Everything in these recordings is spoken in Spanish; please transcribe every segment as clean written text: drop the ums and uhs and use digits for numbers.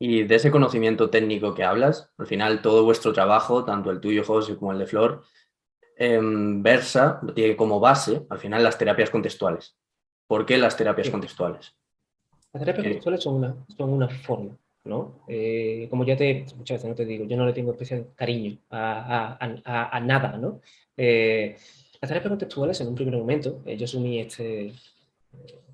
Y de ese conocimiento técnico que hablas, al final todo vuestro trabajo, tanto el tuyo, José, como el de Flor, tiene como base, al final, las terapias contextuales. ¿Por qué las terapias Sí. contextuales? Las terapias contextuales son una forma, ¿no? Como ya muchas veces no te digo, yo no le tengo especial cariño a nada, ¿no? Las terapias contextuales, en un primer momento, yo asumí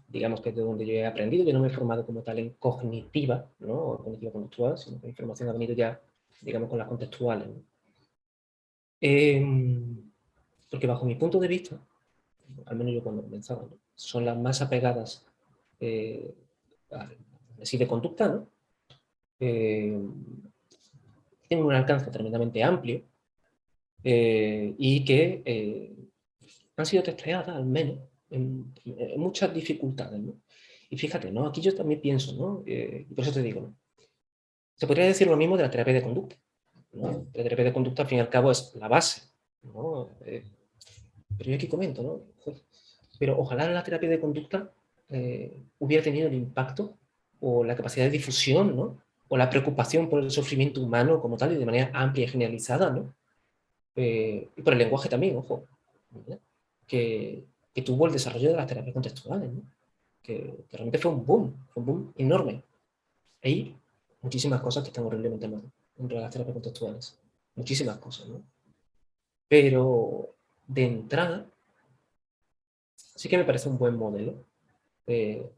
digamos que es de donde yo he aprendido, yo no me he formado como tal en cognitiva, ¿no? O cognitiva conductual, sino que la información ha venido ya, digamos, con las contextuales, ¿no? Porque bajo mi punto de vista, al menos yo cuando comenzaba, ¿no? Son las más apegadas eh, al análisis de conducta, ¿no? Eh, Tienen un alcance tremendamente amplio y que han sido testeadas al menos en muchas dificultades, ¿no? Y fíjate, ¿no? Aquí yo también pienso, ¿no? Y por eso te digo, ¿no? Se podría decir lo mismo de la terapia de conducta, ¿no? La terapia de conducta, al fin y al cabo, es la base, ¿no? Pero yo aquí comento, ¿no? Pero ojalá la terapia de conducta hubiera tenido el impacto o la capacidad de difusión, ¿no? O la preocupación por el sufrimiento humano como tal y de manera amplia y generalizada, ¿no? Y por el lenguaje también, ojo, ¿no? que, que tuvo el desarrollo de las terapias contextuales, ¿no? Que realmente fue un boom enorme. Hay muchísimas cosas que están horriblemente mal dentro de las terapias contextuales, muchísimas cosas, ¿no? Pero de entrada, sí que me parece un buen modelo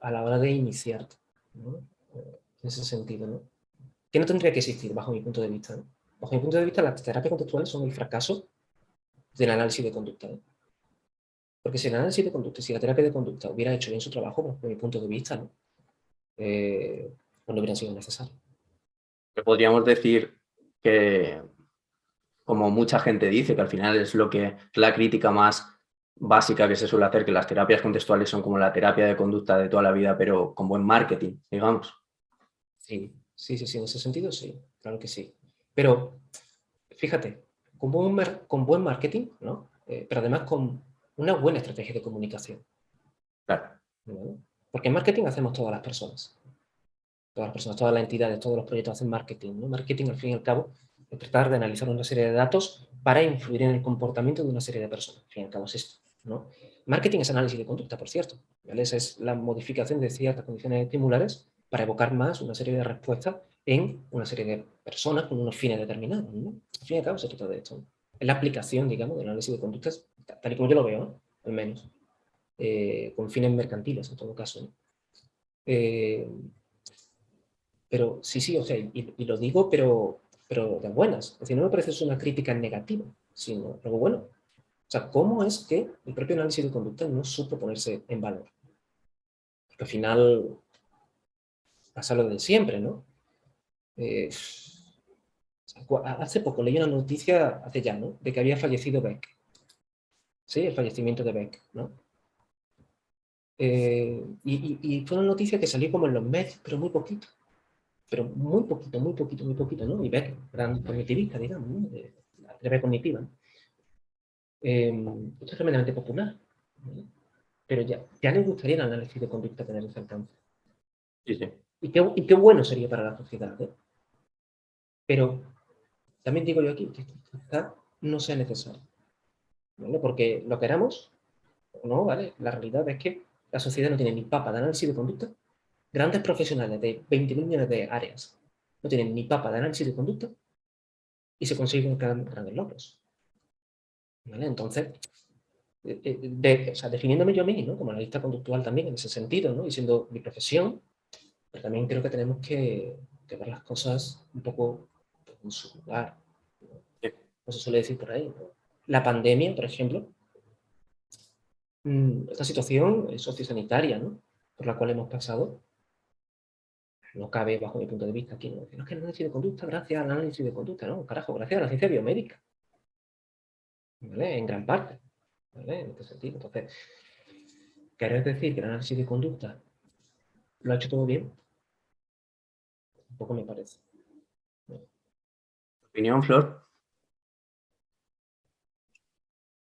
a la hora de iniciar, ¿no? En ese sentido, ¿no? Que no tendría que existir, bajo mi punto de vista, ¿no? Bajo mi punto de vista, las terapias contextuales son el fracaso del análisis de conducta, ¿no? Porque si el análisis de conducta, si la terapia de conducta hubiera hecho bien su trabajo, bajo mi punto de vista, ¿no? Pues no hubieran sido necesarios. Que podríamos decir que, como mucha gente dice, que al final es la crítica más básica que se suele hacer, que las terapias contextuales son como la terapia de conducta de toda la vida, pero con buen marketing, digamos. Sí, sí, sí, sí, en ese sentido sí, claro que sí. Pero fíjate, con buen marketing, ¿no? Pero además con una buena estrategia de comunicación, Claro. ¿no? Porque en marketing hacemos todas las personas, todas las entidades, todos los proyectos hacen marketing, ¿no? Marketing, al fin y al cabo, es tratar de analizar una serie de datos para influir en el comportamiento de una serie de personas. Al fin y al cabo es esto, ¿no? Marketing es análisis de conducta, por cierto, ¿vale? Esa es la modificación de ciertas condiciones estimulares para evocar más una serie de respuestas en una serie de personas con unos fines determinados, ¿no? Al fin y al cabo se trata de esto, ¿no? Es la aplicación, digamos, del análisis de conductas, tal y como yo lo veo, ¿no? Al menos, con fines mercantiles, en todo caso, ¿no? Eh, pero sí, sí, o sea, y lo digo, pero de buenas. Es decir, no me parece eso una crítica negativa, sino algo bueno. O sea, ¿cómo es que el propio análisis de conducta no supo ponerse en valor? Porque al final pasa lo de siempre, ¿no? Eh, Hace poco leí una noticia, hace ya, ¿no? De que había fallecido Beck. Sí, el fallecimiento de Beck, ¿no? Y fue una noticia que salió como en los medios, pero muy poquito. Pero muy poquito, muy poquito, muy poquito, ¿no? Y Beck, gran cognitivista, digamos, ¿no? De la terapia cognitiva, ¿no? Esto es tremendamente popular, ¿no? Pero ya le gustaría el análisis de conducta tener ese alcance. Sí, sí. Y qué bueno sería para la sociedad, ¿eh? Pero también digo yo aquí que quizá no sea necesario, ¿vale? Porque lo queramos o no, ¿vale? La realidad es que la sociedad no tiene ni papa de análisis de conducta. Grandes profesionales de 20.000 millones de áreas no tienen ni papa de análisis de conducta y se consiguen grandes logros, ¿vale? Entonces, o sea, definiéndome yo a mí, ¿no? Como analista conductual también en ese sentido, ¿no? Y siendo mi profesión, pero también creo que tenemos que ver las cosas un poco en su lugar, ¿no? Sí. Como se suele decir por ahí, ¿no? La pandemia, por ejemplo, esta situación sociosanitaria, ¿no? Por la cual hemos pasado, no cabe bajo mi punto de vista aquí, ¿no? No es que el análisis de conducta, gracias al análisis de conducta, no, carajo, gracias a la ciencia biomédica, ¿vale? En gran parte, ¿vale? En este sentido. Entonces, ¿querés decir que el análisis de conducta lo ha hecho todo bien? Un poco me parece, ¿no? ¿Opinión, Flor?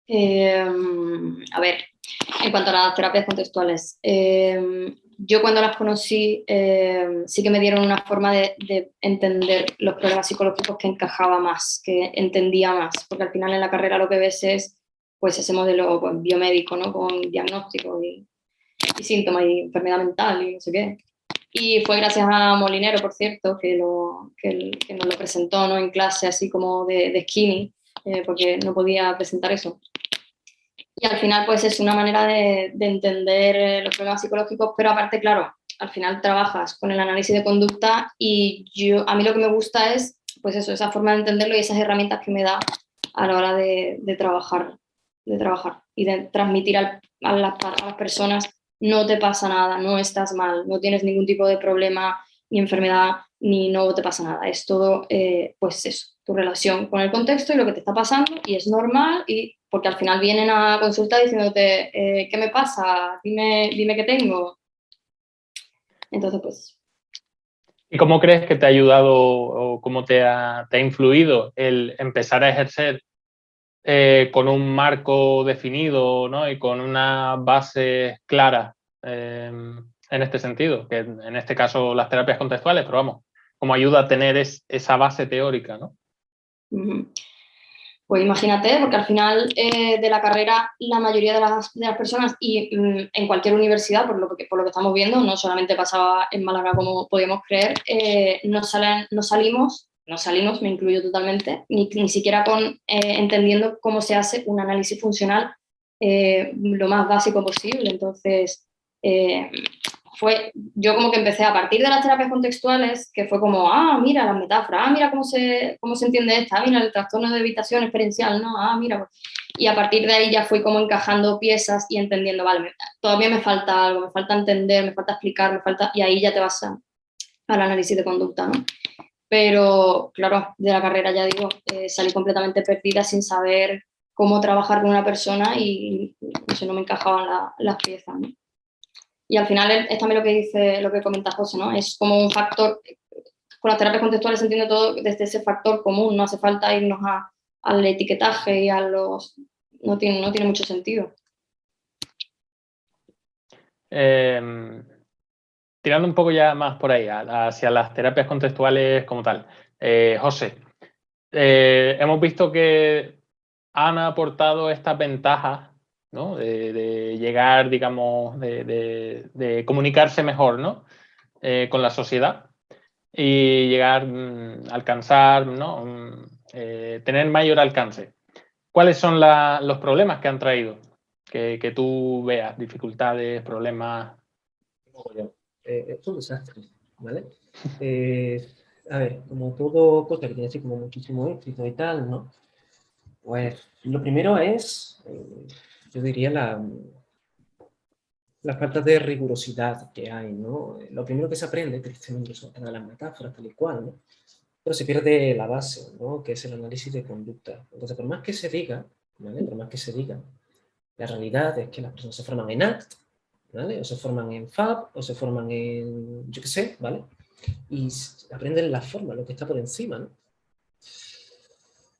A ver, en cuanto a las terapias contextuales, yo cuando las conocí sí que me dieron una forma de entender los problemas psicológicos que encajaba más, que entendía más, porque al final en la carrera lo que ves es pues ese modelo pues, biomédico, ¿no? Con diagnóstico y síntomas y enfermedad mental y no sé qué. Y fue gracias a Molinero, por cierto, que nos lo presentó, ¿no? En clase así como de skinny, porque no podía presentar eso. Y al final, pues es una manera de entender los problemas psicológicos, pero aparte, claro, al final trabajas con el análisis de conducta y a mí lo que me gusta es, pues eso, esa forma de entenderlo y esas herramientas que me da a la hora de trabajar y de transmitir a las personas, no te pasa nada, no estás mal, no tienes ningún tipo de problema ni enfermedad, ni no te pasa nada. Es todo, pues eso, tu relación con el contexto y lo que te está pasando y es normal y porque al final vienen a consulta diciéndote, ¿qué me pasa? Dime qué tengo. Entonces, pues... ¿Y cómo crees que te ha ayudado o cómo te ha influido el empezar a ejercer con un marco definido, ¿no? Y con una base clara en este sentido? Que en este caso las terapias contextuales, pero vamos, como ayuda a tener esa base teórica, ¿no? Pues imagínate, porque al final de la carrera la mayoría de las personas y en cualquier universidad, por lo que estamos viendo, no solamente pasaba en Málaga como podíamos creer, no salimos, me incluyo totalmente, ni siquiera entendiendo cómo se hace un análisis funcional lo más básico posible. Entonces, yo como que empecé a partir de las terapias contextuales, que fue como, mira las metáforas, mira cómo se entiende esta, mira el trastorno de evitación experiencial, ¿no? Mira. Y a partir de ahí ya fui como encajando piezas y entendiendo, vale, todavía me falta algo, me falta entender, me falta explicar, y ahí ya te vas al análisis de conducta, ¿no? Pero, claro, de la carrera, ya digo, salí completamente perdida sin saber cómo trabajar con una persona y no me encajaban las piezas, ¿no? Y al final es también lo que comenta José, ¿no? Es como un factor, con las terapias contextuales se entiende todo desde ese factor común, no hace falta irnos al etiquetaje y a los... No tiene mucho sentido. Tirando un poco ya más por ahí, hacia las terapias contextuales como tal. José, hemos visto que han aportado estas ventajas, ¿no? De llegar, digamos, de comunicarse mejor, ¿no? Con la sociedad y llegar a alcanzar, ¿no? Tener mayor alcance. ¿Cuáles son los problemas que han traído? Que tú veas, dificultades, problemas. Es un desastre, ¿vale? A ver, como todo cosa que tiene así como muchísimo éxito y tal, ¿no? Pues lo primero es, yo diría, la falta de rigurosidad que hay, ¿no? Lo primero que se aprende, tristemente, son las metáforas, tal y cual, ¿no? Pero se pierde la base, ¿no? Que es el análisis de conducta. Entonces, por más que se diga, ¿vale? Por más que se diga, la realidad es que las personas se forman en ACT, ¿vale? O se forman en FAB, o se forman en, yo qué sé, ¿vale? Y aprenden la forma, lo que está por encima, ¿no?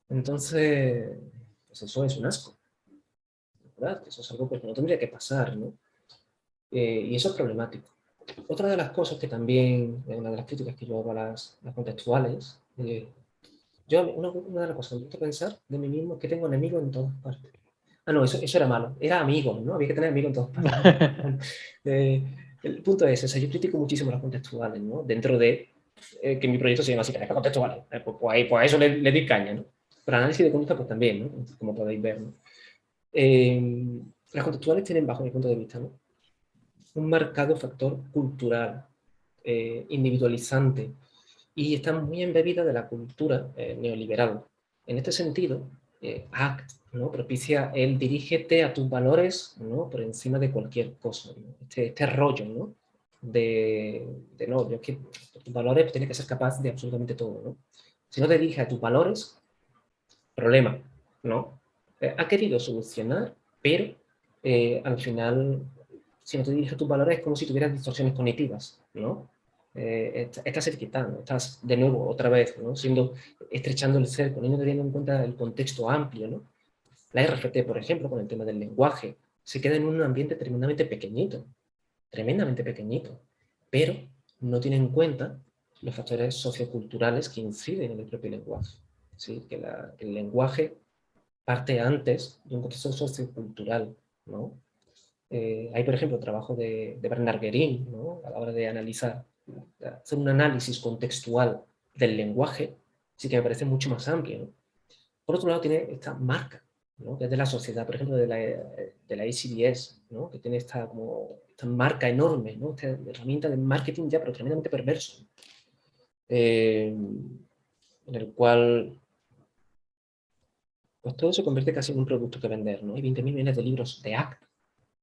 Entonces, pues eso es un asco, ¿verdad? Eso es algo que no tendría que pasar, ¿no? Y eso es problemático. Otra de las cosas que también, una de las críticas que yo hago a las contextuales, una de las cosas que me gusta pensar de mí mismo es que tengo enemigos en todas partes. No, eso era malo. Era amigos, ¿no? Había que tener amigos en todas partes. El punto es ese. Yo critico muchísimo las contextuales, ¿no? Dentro de que mi proyecto se llama así, contextuales. Pues a eso le di caña, ¿no? Pero análisis de conducta, pues también, ¿no? Como podéis ver, ¿no? Las contextuales tienen, bajo mi punto de vista, ¿no? Un marcado factor cultural, individualizante, y están muy embebidas de la cultura neoliberal. En este sentido, ACT, ¿no? Propicia el dirígete a tus valores, ¿no? Por encima de cualquier cosa, ¿no? Este rollo, ¿no? No, yo es que tus valores tienes que ser capaz de absolutamente todo, ¿no? Si no te diriges a tus valores, problema, ¿no? Ha querido solucionar, pero al final, si no te diriges a tus valores, es como si tuvieras distorsiones cognitivas, ¿no? Estás etiquetando, estás de nuevo, otra vez, ¿no? Estrechando el cerco, no teniendo en cuenta el contexto amplio, ¿no? La RFT, por ejemplo, con el tema del lenguaje, se queda en un ambiente tremendamente pequeñito. tremendamente pequeñito, pero no tiene en cuenta los factores socioculturales que inciden en el propio lenguaje. ¿Sí? Que el lenguaje parte antes de un contexto sociocultural, ¿no? Hay, por ejemplo, el trabajo de Bernard Guérin, ¿no? A la hora de analizar, hacer un análisis contextual del lenguaje, sí que me parece mucho más amplio, ¿no? Por otro lado, tiene esta marca, ¿no? Que es de la sociedad, por ejemplo, de la ACDS, ¿no? Que tiene esta marca enorme, ¿no? Esta herramienta de marketing ya, pero tremendamente perverso, en el cual pues todo se convierte casi en un producto que vender, ¿no? Hay 20.000 millones de libros de ACT,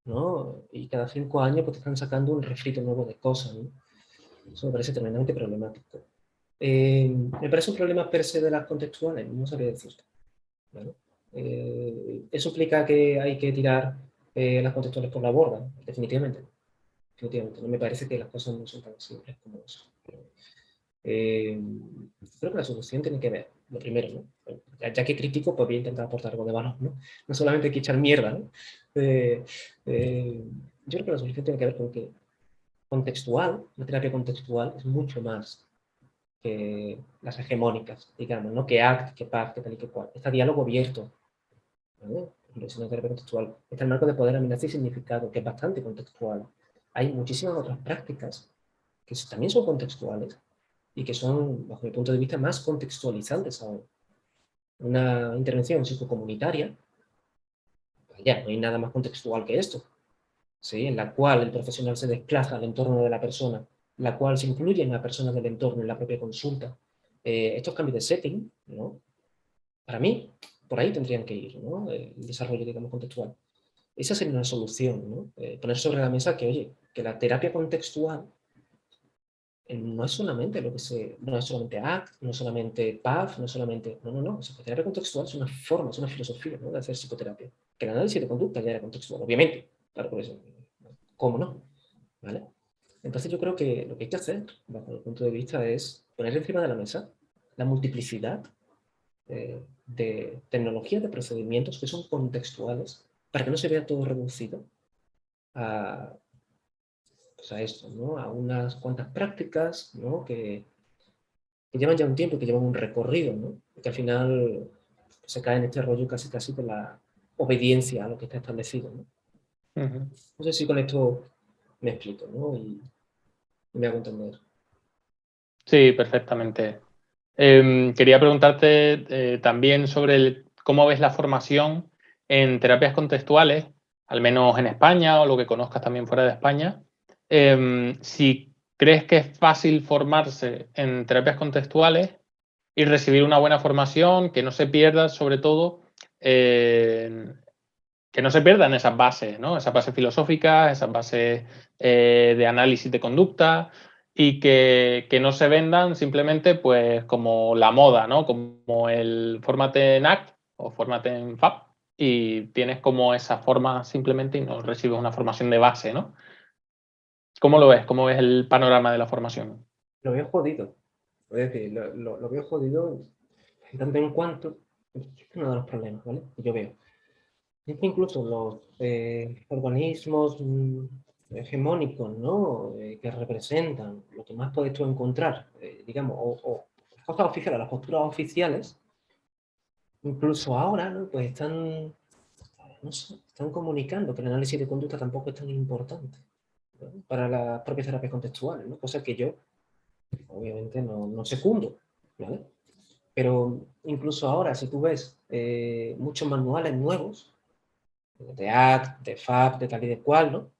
¿no? Y cada 5 años pues, te están sacando un refrito nuevo de cosas, ¿no? Eso me parece tremendamente problemático. Me parece un problema per se de las contextuales, no sabría decirte, ¿vale? ¿Eso implica que hay que tirar las contextuales por la borda? Definitivamente. Definitivamente. No me parece que las cosas no son tan simples como eso. Creo que la solución tiene que ver, lo primero, ¿no? Ya que critico, pues voy a intentar aportar algo de valor, ¿no? No solamente hay que echar mierda, ¿no? Yo creo que la solución tiene que ver con que contextual, la terapia contextual es mucho más que las hegemónicas, digamos, ¿no? Que ACT, que PACT, que tal y que cual. Está diálogo abierto, ¿vale? Es una terapia contextual. Está el marco de poder, amenaza y significado, que es bastante contextual. Hay muchísimas otras prácticas que también son contextuales y que son, bajo mi punto de vista, más contextualizantes aún. Una intervención psicocomunitaria, ya, no hay nada más contextual que esto, ¿sí? En la cual el profesional se desplaza al entorno de la persona, la cual se incluye en la persona del entorno, en la propia consulta. Estos cambios de setting, ¿no? Para mí, por ahí tendrían que ir, ¿no? El desarrollo, digamos, contextual. Esa sería una solución, ¿no? Poner sobre la mesa que, oye, que la terapia contextual no es solamente no es solamente ACT, no es solamente PAF, no es solamente, no, psicoterapia contextual es una forma, es una filosofía, ¿no? De hacer psicoterapia. Que el análisis de conducta ya era contextual, obviamente, claro, por eso, ¿cómo no? ¿Vale? Entonces yo creo que lo que hay que hacer, bajo mi punto de vista, es poner encima de la mesa la multiplicidad de tecnologías, de procedimientos que son contextuales, para que no se vea todo reducido a, pues a esto, ¿no? A unas cuantas prácticas, ¿no? Que llevan ya un tiempo, que llevan un recorrido, ¿no? Y que al final se cae en este rollo casi de la obediencia a lo que está establecido, ¿no? No sé si con esto me explico, ¿no? Y me hago entender. Sí, perfectamente. Quería preguntarte también sobre cómo ves la formación en terapias contextuales, al menos en España o lo que conozcas también fuera de España. Si crees que es fácil formarse en terapias contextuales y recibir una buena formación, que no se pierda, sobre todo, que no se pierdan esas bases, ¿no? Esas bases filosóficas, esas bases de análisis de conducta y que no se vendan simplemente pues como la moda, ¿no? Como el fórmate en ACT o fórmate en FAB y tienes como esa forma simplemente y no recibes una formación de base, ¿no? ¿Cómo lo ves? ¿Cómo ves el panorama de la formación? Lo veo jodido. Es decir, lo veo jodido en tanto en cuanto, es uno de los problemas, ¿vale? Que yo veo. Es que incluso los organismos hegemónicos, ¿no? Que representan lo que más puedes tú encontrar, digamos, o las cosas oficiales, las posturas oficiales, incluso ahora, ¿no? Pues están, no sé, están comunicando que el análisis de conducta tampoco es tan importante, ¿no? Para las propias terapias contextuales, ¿no? Cosa que yo, obviamente, no secundo, ¿vale? Pero incluso ahora, si tú ves muchos manuales nuevos, de ACT, de FAB, de tal y de cual, ¿no?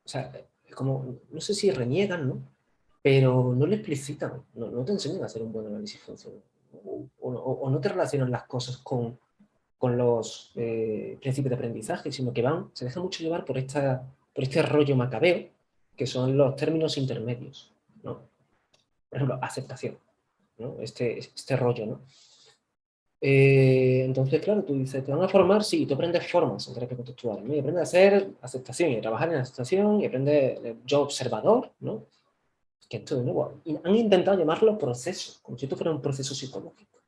O sea, como, no sé si reniegan, ¿no? Pero no le explicitan, no te enseñan a hacer un buen análisis funcional. O no te relacionan las cosas con los principios de aprendizaje, sino que se dejan mucho llevar por este rollo macabeo, que son los términos intermedios, ¿no? Por ejemplo, aceptación, ¿no? Este rollo, ¿no? Entonces, claro, tú dices, ¿te van a formar? Sí, tú aprendes formas en terapia contextual, ¿no? Y aprendes a hacer aceptación y a trabajar en aceptación y aprendes yo observador, ¿no? Que esto de nuevo, han intentado llamarlo proceso, como si esto fuera un proceso psicológico.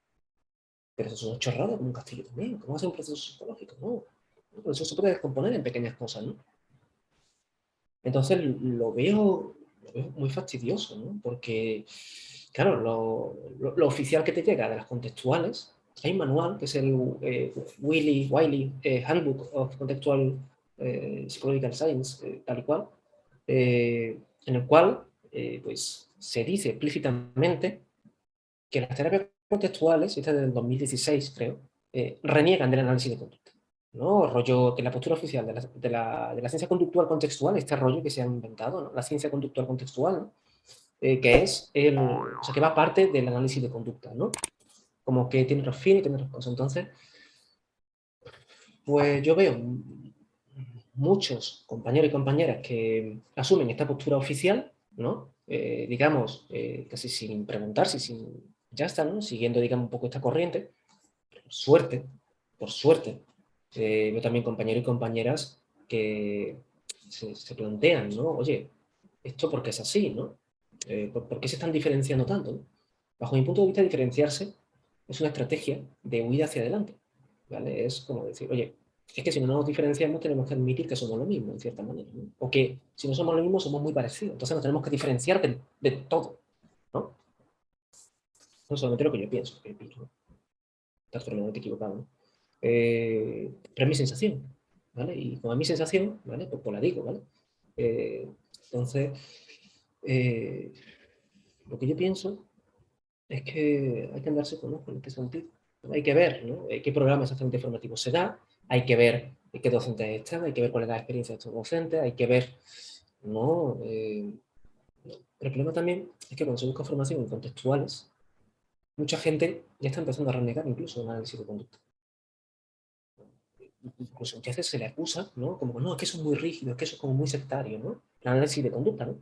Pero eso es una chorrada como un castillo también. ¿Cómo hacer un proceso psicológico? No. Por eso se puede descomponer en pequeñas cosas, ¿no? Entonces lo veo muy fastidioso, ¿no? Porque, claro, lo oficial que te llega de las contextuales, hay un manual que es el Wiley Handbook of Contextual Psychological Science, tal y cual, en el cual pues, se dice explícitamente que las terapias contextuales, esta es del 2016 creo, reniegan del análisis de conducta. ¿No? Rollo que la postura oficial de la ciencia conductual contextual, este rollo que se han inventado, ¿no? La ciencia conductual contextual, ¿no? Que es o sea, que va parte del análisis de conducta, ¿no? Como que tiene otros fines y tiene otras cosas. Entonces, pues yo veo muchos compañeros y compañeras que asumen esta postura oficial, ¿no? Digamos, casi sin preguntarse, ya está, ¿no? Siguiendo, digamos, un poco esta corriente. Por suerte, veo también compañeros y compañeras que se plantean, ¿no? Oye, ¿esto por qué es así, no? ¿Por qué se están diferenciando tanto? ¿No? Bajo mi punto de vista, diferenciarse es una estrategia de huida hacia adelante, ¿vale? Es como decir, oye, es que si no nos diferenciamos tenemos que admitir que somos lo mismo, en cierta manera, ¿no? O que si no somos lo mismo somos muy parecidos, entonces nos tenemos que diferenciar de todo, ¿no? No solamente lo que yo pienso, ¿no? Está totalmente equivocado, ¿no? Pero es mi sensación, ¿vale? Y como es mi sensación, ¿vale? Pues la digo, ¿vale? Entonces, lo que yo pienso es que hay que andarse con ojo en este sentido. Hay que ver, ¿no? Qué programa exactamente formativo se da, hay que ver qué docentes están, hay que ver cuál es la experiencia de estos docentes, hay que ver, ¿no? Pero el problema también es que cuando se busca formación en contextuales, mucha gente ya está empezando a renegar incluso el análisis de conducta. Incluso muchas veces se le acusa, ¿no? Como, no, es que eso es muy rígido, es que eso es como muy sectario, ¿no? El análisis de conducta, ¿no?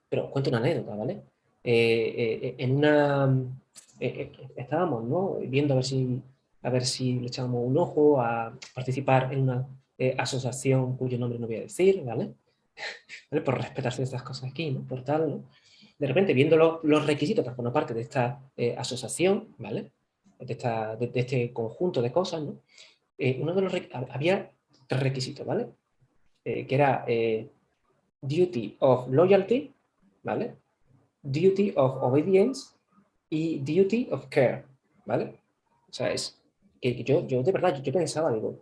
Pero cuento una anécdota, ¿vale? En una... estábamos, ¿no? Viendo a ver si le echábamos un ojo a participar en una asociación cuyo nombre no voy a decir, ¿vale? ¿Vale? Por respetarse estas cosas aquí, ¿no? Por tal, ¿no? De repente, viendo los requisitos para formar parte de esta asociación, ¿vale? De este conjunto de cosas, ¿no? Uno de los había 3 requisitos, ¿vale? Que era duty of loyalty, ¿vale? Duty of obedience y duty of care, ¿vale? O sea, es que yo de verdad, yo pensaba, digo,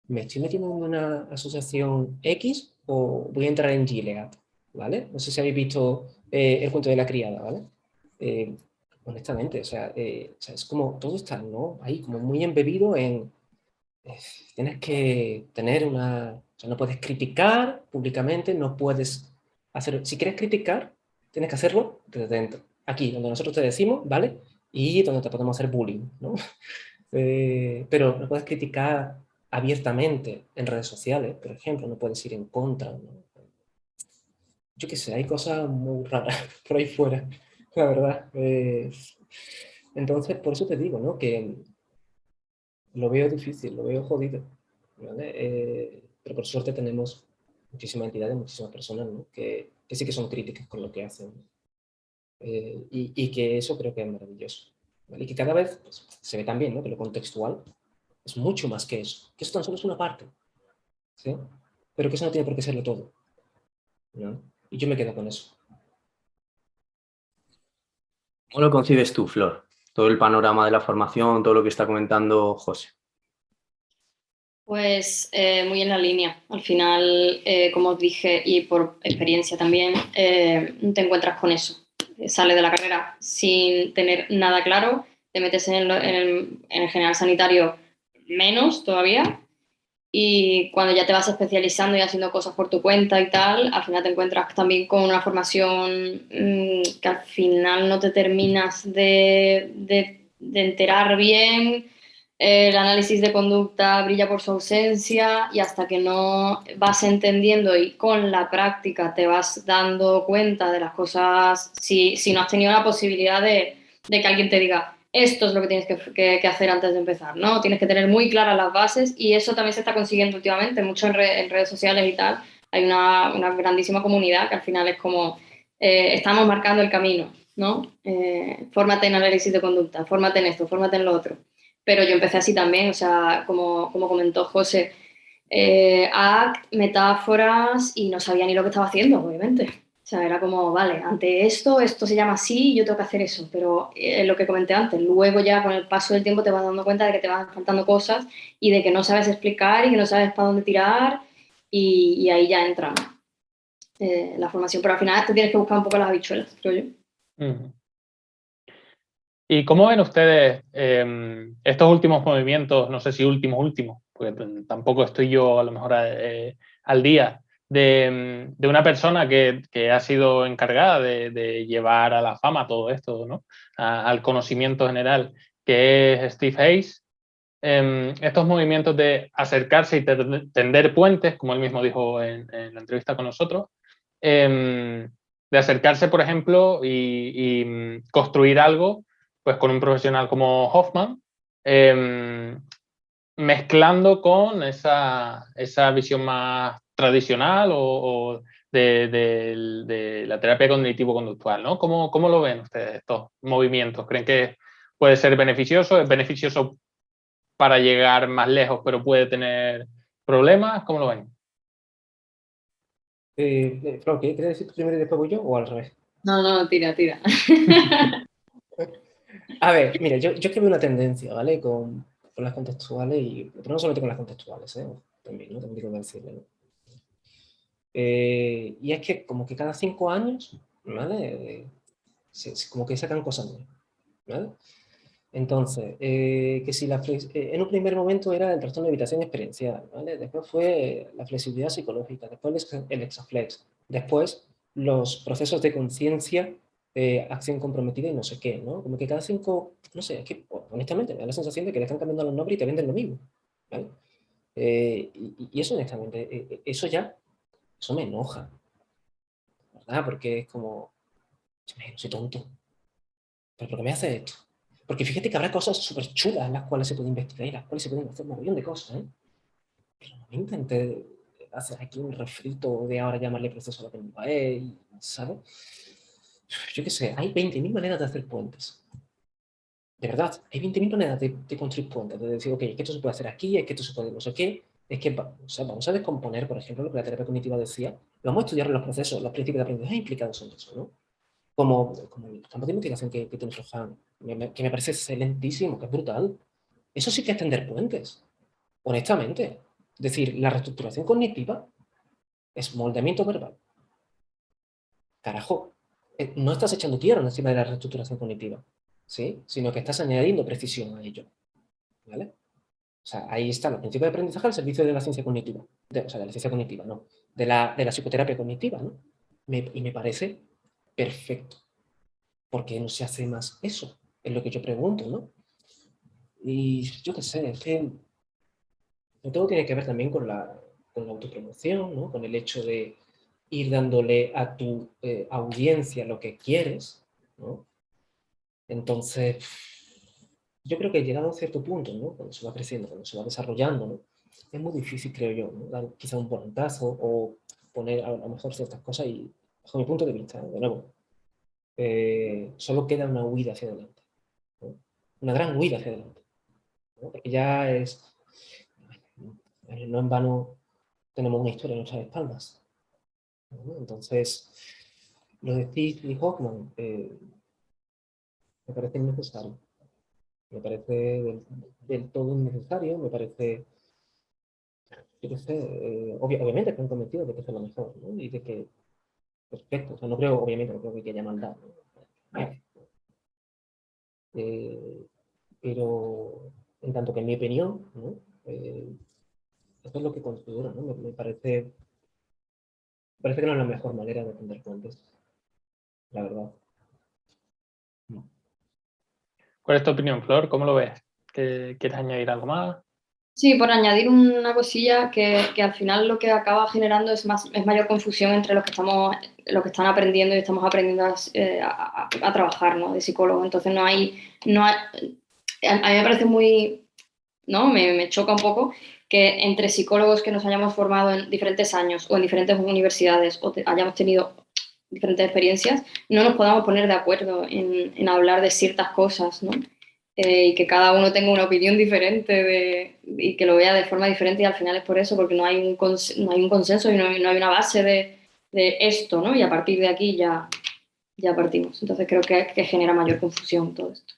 ¿me estoy metiendo en una asociación X o voy a entrar en Gilead? ¿Vale? No sé si habéis visto el cuento de la criada, ¿vale? Honestamente, o sea, es como todo está, ¿no? Ahí como muy embebido en tienes que tener o sea, no puedes criticar públicamente, no puedes hacer, si quieres criticar, tienes que hacerlo desde dentro, aquí, donde nosotros te decimos, ¿vale? Y donde te podemos hacer bullying, ¿no? Pero no puedes criticar abiertamente en redes sociales, por ejemplo, no puedes ir en contra, ¿no? Yo qué sé, hay cosas muy raras por ahí fuera, la verdad. Entonces, por eso te digo, ¿no? Que lo veo difícil, lo veo jodido, ¿vale? Pero por suerte tenemos muchísimas entidades, muchísimas personas, ¿no? que sí que son críticas con lo que hacen. Y que eso creo que es maravilloso. ¿Vale? Y que cada vez pues, se ve también, ¿no? Que lo contextual es mucho más que eso. Que eso tan solo es una parte. ¿Sí? Pero que eso no tiene por qué serlo todo, ¿no? Y yo me quedo con eso. ¿Cómo lo concibes tú, Flor? Todo el panorama de la formación, todo lo que está comentando José. Pues muy en la línea. Al final, como os dije, y por experiencia también, te encuentras con eso. Sales de la carrera sin tener nada claro, te metes en el general sanitario menos todavía, y cuando ya te vas especializando y haciendo cosas por tu cuenta y tal, al final te encuentras también con una formación que al final no te terminas de enterar bien. El análisis de conducta brilla por su ausencia y hasta que no vas entendiendo y con la práctica te vas dando cuenta de las cosas, si no has tenido la posibilidad de que alguien te diga esto es lo que tienes que hacer antes de empezar, ¿no? Tienes que tener muy claras las bases y eso también se está consiguiendo últimamente, mucho en redes sociales y tal. Hay una grandísima comunidad que al final es como estamos marcando el camino, ¿no? Fórmate en análisis de conducta, fórmate en esto, fórmate en lo otro. Pero yo empecé así también, o sea, como comentó José, act, metáforas, y no sabía ni lo que estaba haciendo, obviamente. O sea, era como, vale, ante esto se llama así y yo tengo que hacer eso. Pero lo que comenté antes, luego ya con el paso del tiempo te vas dando cuenta de que te van faltando cosas y de que no sabes explicar y que no sabes para dónde tirar, y ahí ya entra la formación. Pero al final te tienes que buscar un poco las habichuelas, creo yo. Ujú. ¿Y cómo ven ustedes estos últimos movimientos, no sé si últimos, porque tampoco estoy yo a lo mejor al día, de una persona que ha sido encargada de llevar a la fama todo esto, ¿no? Al conocimiento general, que es Steve Hayes? Estos movimientos de acercarse y tender puentes, como él mismo dijo en la entrevista con nosotros, de acercarse, por ejemplo, y construir algo pues con un profesional como Hoffman, mezclando con esa visión más tradicional o de la terapia cognitivo-conductual, ¿no? ¿Cómo lo ven ustedes estos movimientos? ¿Creen que puede ser beneficioso? ¿Es beneficioso para llegar más lejos, pero puede tener problemas? ¿Cómo lo ven? Flor, ¿quieres decir tú primero y después voy yo o al revés? No, tira. A ver, mira, yo es que veo una tendencia, ¿vale? Con las contextuales, pero no solamente con las contextuales, ¿eh? También, ¿no? También tengo que decirle, ¿no? Y es que como que cada 5 años, ¿vale? Como que sacan cosas nuevas, ¿vale? Entonces, que si en un primer momento era el trastorno de evitación experiencial, ¿vale? Después fue la flexibilidad psicológica, después el exaflex, después los procesos de conciencia, acción comprometida y no sé qué, ¿no? Como que cada 5, no sé, es que honestamente me da la sensación de que le están cambiando los nombres y te venden lo mismo, ¿vale? Y eso honestamente, eso me enoja, ¿verdad? Porque es como, no soy tonto, ¿pero por qué me hace esto? Porque fíjate que habrá cosas súper chulas en las cuales se puede investigar y en las cuales se pueden hacer un montón de cosas, ¿eh? Pero no me intenté hacer aquí un refrito de ahora llamarle proceso a lo que no es, ¿sabes? Yo qué sé, hay 20.000 maneras de hacer puentes. De verdad, hay 20.000 maneras de construir puentes, de decir, ok, es que esto se puede hacer aquí, es que esto se puede no sé qué, es que o sea, vamos a descomponer, por ejemplo, lo que la terapia cognitiva decía, vamos a estudiar los procesos, los principios de aprendizaje implicados en eso, ¿no? Como el campo de investigación que tiene Sohan, que me parece excelentísimo, que es brutal. Eso sí que es tender puentes, honestamente. Es decir, la reestructuración cognitiva es moldeamiento verbal. Carajo, no estás echando tierra encima de la reestructuración cognitiva, ¿sí? Sino que estás añadiendo precisión a ello, ¿vale? O sea, ahí está el principio de aprendizaje al servicio de la ciencia cognitiva. O sea, de la ciencia cognitiva, no. De la psicoterapia cognitiva, ¿no? Y me parece perfecto. ¿Por qué no se hace más eso? Es lo que yo pregunto, ¿no? Y yo qué sé, es que todo tiene que ver también con la autopromoción, ¿no? Con el hecho de ir dándole a tu audiencia lo que quieres, ¿no? Entonces, yo creo que llegado a un cierto punto, ¿no? Cuando se va creciendo, cuando se va desarrollando, ¿no? Es muy difícil, creo yo, ¿no? Dar quizá un volantazo o poner a lo mejor ciertas cosas y, bajo mi punto de vista, de nuevo, solo queda una huida hacia adelante, ¿no? Una gran huida hacia adelante, ¿no? Porque ya es, no en vano tenemos una historia en nuestras espaldas, ¿no? Entonces, lo de Steve y Hoffman me parece innecesario, me parece del todo innecesario, me parece, yo qué sé, obviamente están convencidos de que eso es lo mejor, ¿no? Y de que, perfecto, o sea, no creo, obviamente, no creo que haya maldad, ¿no? Pero en tanto que en mi opinión, ¿no? Esto es lo que considero, ¿no? Me parece que no es la mejor manera de tender puentes, la verdad. ¿Cuál es tu opinión, Flor? ¿Cómo lo ves? ¿Quieres añadir algo más? Sí, por añadir una cosilla que al final lo que acaba generando es mayor confusión entre los que están aprendiendo y estamos aprendiendo a trabajar, ¿no? De psicólogo. Entonces a mí me parece muy, ¿no? Me choca un poco que entre psicólogos que nos hayamos formado en diferentes años o en diferentes universidades o hayamos tenido diferentes experiencias, no nos podamos poner de acuerdo en hablar de ciertas cosas, ¿no? y que cada uno tenga una opinión diferente y que lo vea de forma diferente, y al final es por eso, porque no hay un consenso y no hay una base de esto, ¿no? Y a partir de aquí ya partimos. Entonces creo que genera mayor confusión todo esto.